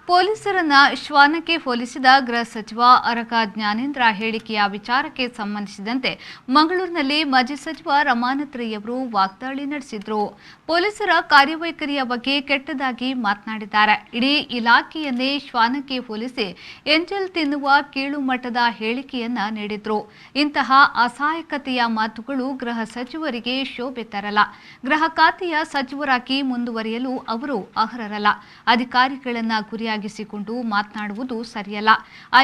ಪೊಲೀಸರನ್ನ ಶ್ವಾನಕ್ಕೆ ಹೋಲಿಸಿದ ಗೃಹ ಸಚಿವ ಅರಗ ಜ್ಞಾನೇಂದ್ರ ಹೇಳಿಕೆಯ ವಿಚಾರಕ್ಕೆ ಸಂಬಂಧಿಸಿದಂತೆ ಮಂಗಳೂರಿನಲ್ಲಿ ಮಾಜಿ ಸಚಿವ ರಮಾನಾಥ್ ರೈ ಅವರು ವಾಗ್ದಾಳಿ ನಡೆಸಿದರು. ಪೊಲೀಸರ ಕಾರ್ಯವೈಖರಿಯ ಬಗ್ಗೆ ಕೆಟ್ಟದಾಗಿ ಮಾತನಾಡಿದ್ದಾರೆ. ಇಡೀ ಇಲಾಖೆಯನ್ನೇ ಶ್ವಾನಕ್ಕೆ ಹೋಲಿಸಿ ಎಂಜಲ್ ತಿನ್ನುವ ಕೀಳು ಮಟ್ಟದ ಹೇಳಿಕೆಯನ್ನ ನೀಡಿದ್ರು. ಇಂತಹ ಅಸಹಾಯಕತೆಯ ಮಾತುಗಳು ಗೃಹ ಸಚಿವರಿಗೆ ಶೋಭೆ ತರಲ್ಲ. ಗೃಹ ಖಾತೆಯ ಸಚಿವರಾಗಿ ಮುಂದುವರಿಯಲು ಅವರು ಅರ್ಹರಲ್ಲ. ಅಧಿಕಾರಿಗಳನ್ನ ಗುರಿಯಾಗಿಸಿಕೊಂಡು ಮಾತನಾಡುವುದು ಸರಿಯಲ್ಲ.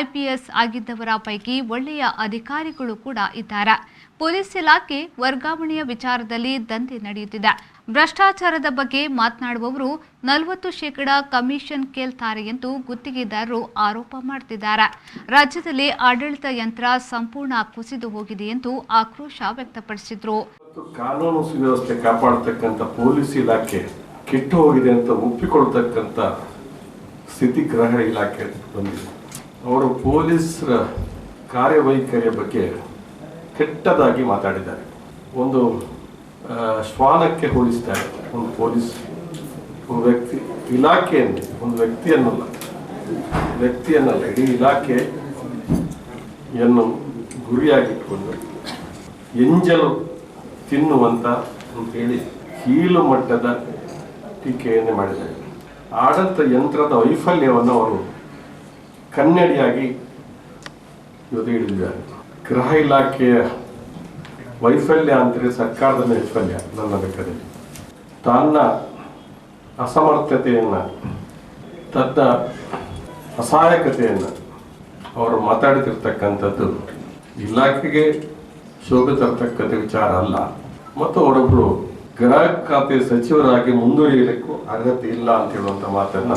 ಐಪಿಎಸ್ ಆಗಿದ್ದವರ ಪೈಕಿ ಒಳ್ಳೆಯ ಅಧಿಕಾರಿಗಳು ಕೂಡ ಇದ್ದಾರೆ. ಪೊಲೀಸ್ ಇಲಾಖೆ ವರ್ಗಾವಣೆಯ ವಿಚಾರದಲ್ಲಿ ದಂಧೆ ನಡೆಯುತ್ತಿದೆ. ಭ್ರಷ್ಟಾಚಾರದ ಬಗ್ಗೆ ಮಾತನಾಡುವವರು 40% ಕಮಿಷನ್ ಕೇಳ್ತಾರೆ ಎಂದು ಗುತ್ತಿಗೆದಾರರು ಆರೋಪ ಮಾಡುತ್ತಿದ್ದಾರೆ. ರಾಜ್ಯದಲ್ಲಿ ಆಡಳಿತ ಯಂತ್ರ ಸಂಪೂರ್ಣ ಕುಸಿದು ಹೋಗಿದೆ ಎಂದು ಆಕ್ರೋಶ ವ್ಯಕ್ತಪಡಿಸಿದರು. ಕಾನೂನು ಸುವ್ಯವಸ್ಥೆ ಕಾಪಾಡತಕ್ಕಂಥ ಪೊಲೀಸ್ ಇಲಾಖೆ ಕೆಟ್ಟು ಹೋಗಿದೆ ಅಂತ ಒಪ್ಪಿಕೊಳ್ತಕ್ಕಂಥ ಸ್ಥಿತಿ ಗೃಹ ಇಲಾಖೆ ಬಂದಿದೆ. ಅವರು ಪೊಲೀಸರ ಕಾರ್ಯವೈಖರಿಯ ಬಗ್ಗೆ ಕೆಟ್ಟದಾಗಿ ಮಾತಾಡಿದ್ದಾರೆ. ಒಂದು ಶ್ವಾನಕ್ಕೆ ಹೋಲಿಸ್ತಾರೆ. ಒಂದು ಪೊಲೀಸ್ ವ್ಯಕ್ತಿ ಇಲಾಖೆಯನ್ನು, ಒಂದು ವ್ಯಕ್ತಿಯನ್ನಲ್ಲ ಇಡೀ ಇಲಾಖೆಯನ್ನು ಗುರಿಯಾಗಿಟ್ಕೊಂಡು ಎಂಜಲು ತಿನ್ನುವಂತ ಅಂತೇಳಿ ಕೀಳು ಮಟ್ಟದ ಟೀಕೆಯನ್ನು ಮಾಡಿದ್ದಾರೆ. ಆಡಳಿತ ಯಂತ್ರದ ವೈಫಲ್ಯವನ್ನು ಅವರು ಕನ್ನಡಿಯಾಗಿ ಇವತ್ತು ಹಿಡಿದಿದ್ದಾರೆ. ಗೃಹ ಇಲಾಖೆಯ ವೈಫಲ್ಯ ಅಂದರೆ ಸರ್ಕಾರದ ವೈಫಲ್ಯ. ನನ್ನ ಲೆಕ್ಕದಲ್ಲಿ ತನ್ನ ಅಸಮರ್ಥತೆಯನ್ನು, ತನ್ನ ಅಸಹಾಯಕತೆಯನ್ನು ಅವರು ಮಾತಾಡ್ತಿರ್ತಕ್ಕಂಥದ್ದು ಇಲಾಖೆಗೆ ಶೋಭೆ ತರತಕ್ಕಂಥ ವಿಚಾರ ಅಲ್ಲ. ಮತ್ತು ಅವರೊಬ್ಬರು ಗೃಹ ಖಾತೆ ಸಚಿವರಾಗಿ ಮುಂದುವರಿಯಲಿಕ್ಕೂ ಅರ್ಹತೆ ಇಲ್ಲ ಅಂತ ಹೇಳುವಂತ ಮಾತನ್ನ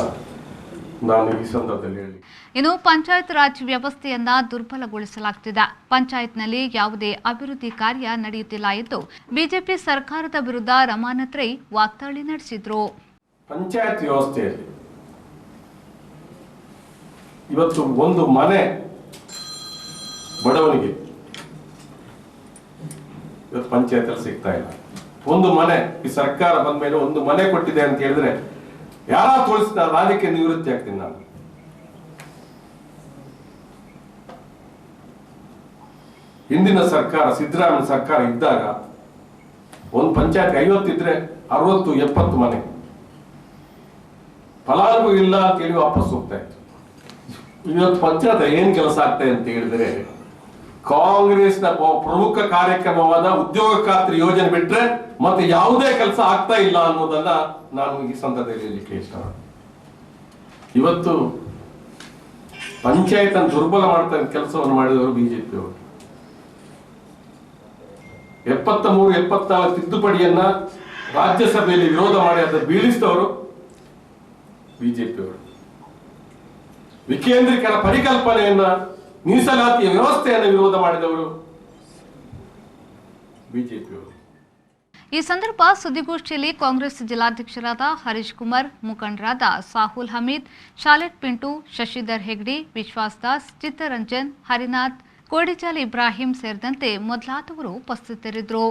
ನಾನು ಈ ಸಂದರ್ಭದಲ್ಲಿ ಹೇಳಿ. ಇನ್ನು ಪಂಚಾಯತ್ ರಾಜ್ ವ್ಯವಸ್ಥೆಯನ್ನ ದುರ್ಬಲಗೊಳಿಸಲಾಗುತ್ತಿದೆ. ಪಂಚಾಯತ್ನಲ್ಲಿ ಯಾವುದೇ ಅಭಿವೃದ್ಧಿ ಕಾರ್ಯ ನಡೆಯುತ್ತಿಲ್ಲ ಎಂದು ಬಿಜೆಪಿ ಸರ್ಕಾರದ ವಿರುದ್ಧ ರಮಾನಾಥ್ ರೈ ವಾಗ್ದಾಳಿ ನಡೆಸಿದ್ರು. ಪಂಚಾಯತ್ ವ್ಯವಸ್ಥೆಯಲ್ಲಿ ಇವತ್ತು ಒಂದು ಮನೆ ಬಡವನಿಗೆ ಇವತ್ತು ಪಂಚಾಯತ್ ಅಲ್ಲಿ ಸಿಗ್ತಾ ಇಲ್ಲ. ಒಂದು ಮನೆ ಈ ಸರ್ಕಾರ ಬಂದ ಮೇಲೆ ಒಂದು ಮನೆ ಕೊಟ್ಟಿದೆ ಅಂತ ಹೇಳಿದ್ರೆ ಯಾರ ತೋರಿಸ್ತಾರೆ, ಅದಕ್ಕೆ ನಿವೃತ್ತಿ ಆಗ್ತೀನಿ ನಾನು. ಹಿಂದಿನ ಸರ್ಕಾರ, ಸಿದ್ದರಾಮಯ್ಯ ಸರ್ಕಾರ ಇದ್ದಾಗ ಒಂದು ಪಂಚಾಯತ್ 50 ಇದ್ರೆ 60-70 ಮನೆ ಫಲಾನುಭವಿ ಇಲ್ಲ ಅಂತ ಹೇಳಿ ವಾಪಸ್ ಹೋಗ್ತಾ ಇತ್ತು. ಇವತ್ತು ಪಂಚಾಯತ್ ಏನ್ ಕೆಲಸ ಆಗ್ತದೆ ಅಂತ ಹೇಳಿದ್ರೆ ಕಾಂಗ್ರೆಸ್ನ ಪ್ರಮುಖ ಕಾರ್ಯಕ್ರಮವಾದ ಉದ್ಯೋಗ ಖಾತ್ರಿ ಯೋಜನೆ ಬಿಟ್ರೆ ಮತ್ತೆ ಯಾವುದೇ ಕೆಲಸ ಆಗ್ತಾ ಇಲ್ಲ ಅನ್ನೋದನ್ನ ನಾನು ಈ ಸಂದರ್ಭದಲ್ಲಿ ಹೇಳಲಿಕ್ಕೆ ಇಷ್ಟಪಡ್ತೀನಿ. ಇವತ್ತು ಪಂಚಾಯತ್ ಅನ್ನು ದುರ್ಬಲ ಮಾಡ್ತಾ ಕೆಲಸವನ್ನು ಮಾಡಿದವರು ಬಿಜೆಪಿ ಅವರು. 73-74 ತಿದ್ದುಪಡಿಯನ್ನ ರಾಜ್ಯಸಭೆಯಲ್ಲಿ ವಿರೋಧ ಮಾಡಿ ಅದನ್ನು ಬೀಳಿಸಿದವರು ಬಿಜೆಪಿ ಅವರು. ವಿಕೇಂದ್ರೀಕರಣ ಪರಿಕಲ್ಪನೆಯನ್ನ, ಮೀಸಲಾತಿಯ ವ್ಯವಸ್ಥೆಯನ್ನು ವಿರೋಧ ಮಾಡಿದವರು ಬಿಜೆಪಿಯವರು. ಈ ಸಂದರ್ಭ ಸುದ್ದಿಗೋಷ್ಠಿಯಲ್ಲಿ ಕಾಂಗ್ರೆಸ್ ಜಿಲ್ಲಾಧ್ಯಕ್ಷರಾದ ಹರೀಶ್ ಕುಮಾರ್, ಮುಖಂಡರಾದ ಸಾಹುಲ್ ಹಮೀದ್, ಶಾಲೆಟ್ ಪಿಂಟು, ಶಶಿಧರ್ ಹೆಗ್ಡೆ, ವಿಶ್ವಾಸ್ ದಾಸ್, ಚಿತ್ತರಂಜನ್, ಹರಿನಾಥ್, ಕೋಡಿಜಾಲ್ ಇಬ್ರಾಹಿಂ ಸೇರಿದಂತೆ ಮೊದಲಾದವರು ಉಪಸ್ಥಿತರಿದ್ದರು.